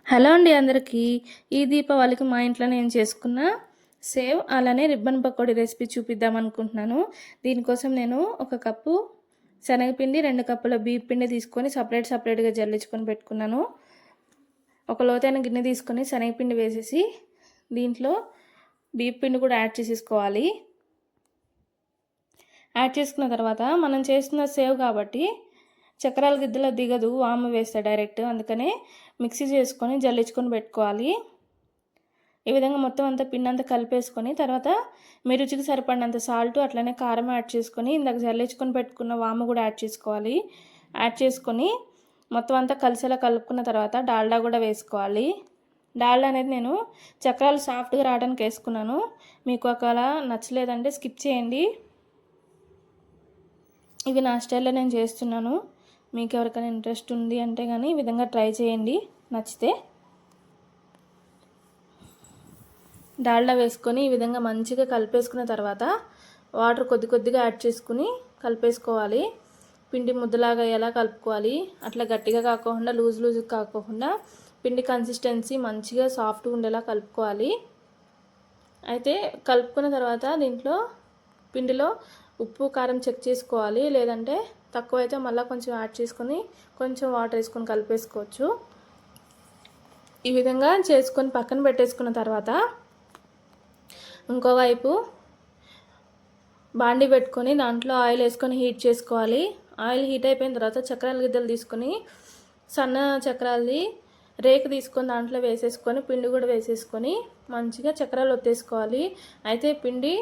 Hello అండి అందరికీ. ఈ దీపావళికి మా ఇంట్లో నేను చేసుకున్న సేవ్ అలానే రిబ్బన్ పకోడీ రెసిపీ చూపిద్దాం అనుకుంటున్నాను. దీనికోసం నేను 1 కప్పు శనగపిండి, 2 కప్పుల బియ్యం పిండి తీసుకొని సపరేట్గా జల్లించుకొని పెట్టుకున్నాను. ఒక లోతైన గిన్నె తీసుకొని శనగపిండి వేసేసి దీంట్లో బియ్యం పిండి కూడా యాడ్ చేసేసుకోవాలి. యాడ్ చేసుకున్న తర్వాత మనం చేస్తున్న సేవ్ కాబట్టి చక్రాల గిద్దలో దిగదు, వాము వేస్తే డైరెక్ట్, అందుకనే మిక్సీ చేసుకొని జల్లించుకొని పెట్టుకోవాలి. ఈ విధంగా మొత్తం అంతా పిండి అంతా కలిపేసుకొని తర్వాత మీ రుచికి సరిపడినంత సాల్ట్ అట్లనే కారం యాడ్ చేసుకొని ఇందాక జల్లించుకొని పెట్టుకున్న వాము కూడా యాడ్ చేసుకోవాలి. యాడ్ చేసుకొని మొత్తం అంతా కలిసేలా కలుపుకున్న తర్వాత డాల్డా కూడా వేసుకోవాలి. డాల్డా అనేది నేను చక్రాలు సాఫ్ట్గా రావడానికి వేసుకున్నాను. మీకు ఒకవేళ నచ్చలేదంటే స్కిప్ చేయండి. ఇవి నా స్టైల్లో నేను చేస్తున్నాను. మీకు ఎవరికైనా ఇంట్రెస్ట్ ఉంది అంటే కానీ ఈ విధంగా ట్రై చేయండి నచ్చితే. డాల్డా వేసుకొని ఈ విధంగా మంచిగా కలిపేసుకున్న తర్వాత వాటర్ కొద్దిగా యాడ్ చేసుకుని కలిపేసుకోవాలి. పిండి ముద్దలాగా ఎలా కలుపుకోవాలి, అట్లా గట్టిగా కాకుండా లూజ్ కాకుండా పిండి కన్సిస్టెన్సీ మంచిగా సాఫ్ట్గా ఉండేలా కలుపుకోవాలి. అయితే కలుపుకున్న తర్వాత దీంట్లో పిండిలో ఉప్పు కారం చెక్ చేసుకోవాలి. లేదంటే తక్కువైతే మళ్ళీ కొంచెం యాడ్ చేసుకొని కొంచెం వాటర్ వేసుకొని కలిపేసుకోవచ్చు. ఈ విధంగా చేసుకొని పక్కన పెట్టేసుకున్న తర్వాత ఇంకోవైపు బాండీ పెట్టుకొని దాంట్లో ఆయిల్ వేసుకొని హీట్ చేసుకోవాలి. ఆయిల్ హీట్ అయిపోయిన తర్వాత చక్రాల గిద్దలు తీసుకొని సన్న చక్రాలది రేకు తీసుకొని దాంట్లో వేసేసుకొని పిండి కూడా వేసేసుకొని మంచిగా చక్రాలు ఒత్తేసుకోవాలి. అయితే పిండి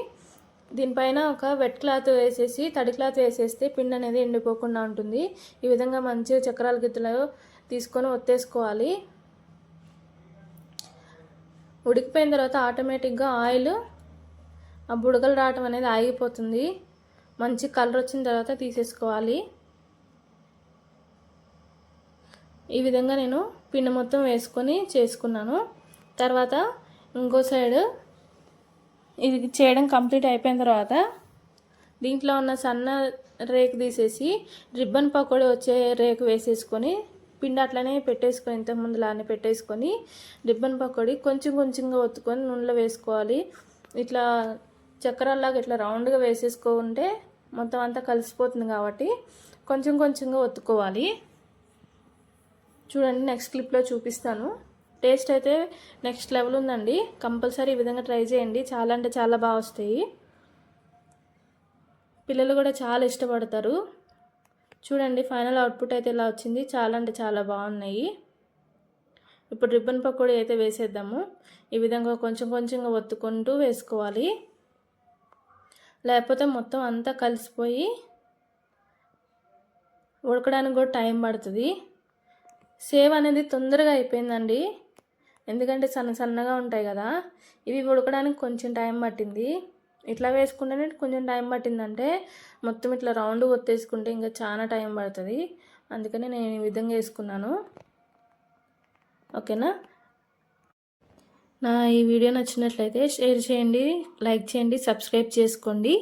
దీనిపైన ఒక వెట్ క్లాత్ వేసేసి తడి క్లాత్ వేసేస్తే పిండి అనేది ఎండిపోకుండా ఉంటుంది. ఈ విధంగా మంచిగా చక్రాల గిద్దలు తీసుకొని ఒత్తేసుకోవాలి. ఉడికిపోయిన తర్వాత ఆటోమేటిక్గా ఆయిల్ ఆ బుడగలు రావటం అనేది ఆగిపోతుంది. మంచి కలర్ వచ్చిన తర్వాత తీసేసుకోవాలి. ఈ విధంగా నేను పిండి మొత్తం వేసుకొని చేసుకున్నాను. తర్వాత ఇంకో సైడ్ ఇది చేయడం కంప్లీట్ అయిపోయిన తర్వాత దీంట్లో ఉన్న సన్న రేకు తీసేసి రిబ్బన్ పకోడీ వచ్చే రేకు వేసేసుకొని పిండి అట్లనే పెట్టేసుకొని ఇంతకుముందులానే పెట్టేసుకొని రిబ్బన్ పకోడీ కొంచెంగా ఒత్తుకొని నూనెలో వేసుకోవాలి. ఇట్లా చక్రాల్లాగా ఇట్లా రౌండ్గా వేసేసుకుంటే మొత్తం అంతా కలిసిపోతుంది కాబట్టి కొంచెంగా ఒత్తుకోవాలి. చూడండి, నెక్స్ట్ క్లిప్లో చూపిస్తాను. టేస్ట్ అయితే నెక్స్ట్ లెవెల్ ఉందండి. కంపల్సరీ ఈ విధంగా ట్రై చేయండి. చాలా అంటే చాలా బాగా వస్తాయి. పిల్లలు కూడా చాలా ఇష్టపడతారు. చూడండి, ఫైనల్ అవుట్పుట్ అయితే ఇలా వచ్చింది. చాలా అంటే చాలా బాగున్నాయి. ఇప్పుడు రిబ్బన్ పకోడీ అయితే వేసేద్దాము. ఈ విధంగా కొంచెంగా ఒత్తుకుంటూ వేసుకోవాలి. లేకపోతే మొత్తం అంతా కలిసిపోయి ఉడకడానికి కూడా టైం పడుతుంది. సేవ్ అనేది తొందరగా అయిపోయిందండి. ఎందుకంటే సన్నగా ఉంటాయి కదా, ఇవి ఉడకడానికి కొంచెం టైం పట్టింది. ఇట్లా వేసుకుంటేనే కొంచెం టైం పట్టిందంటే మొత్తం ఇట్లా రౌండ్ ఒత్తేసుకుంటే ఇంకా చాలా టైం పడుతుంది. అందుకని నేను ఈ విధంగా వేసుకున్నాను. ఓకేనా? నా ఈ వీడియో నచ్చినట్లయితే షేర్ చేయండి, లైక్ చేయండి, సబ్స్క్రైబ్ చేసుకోండి.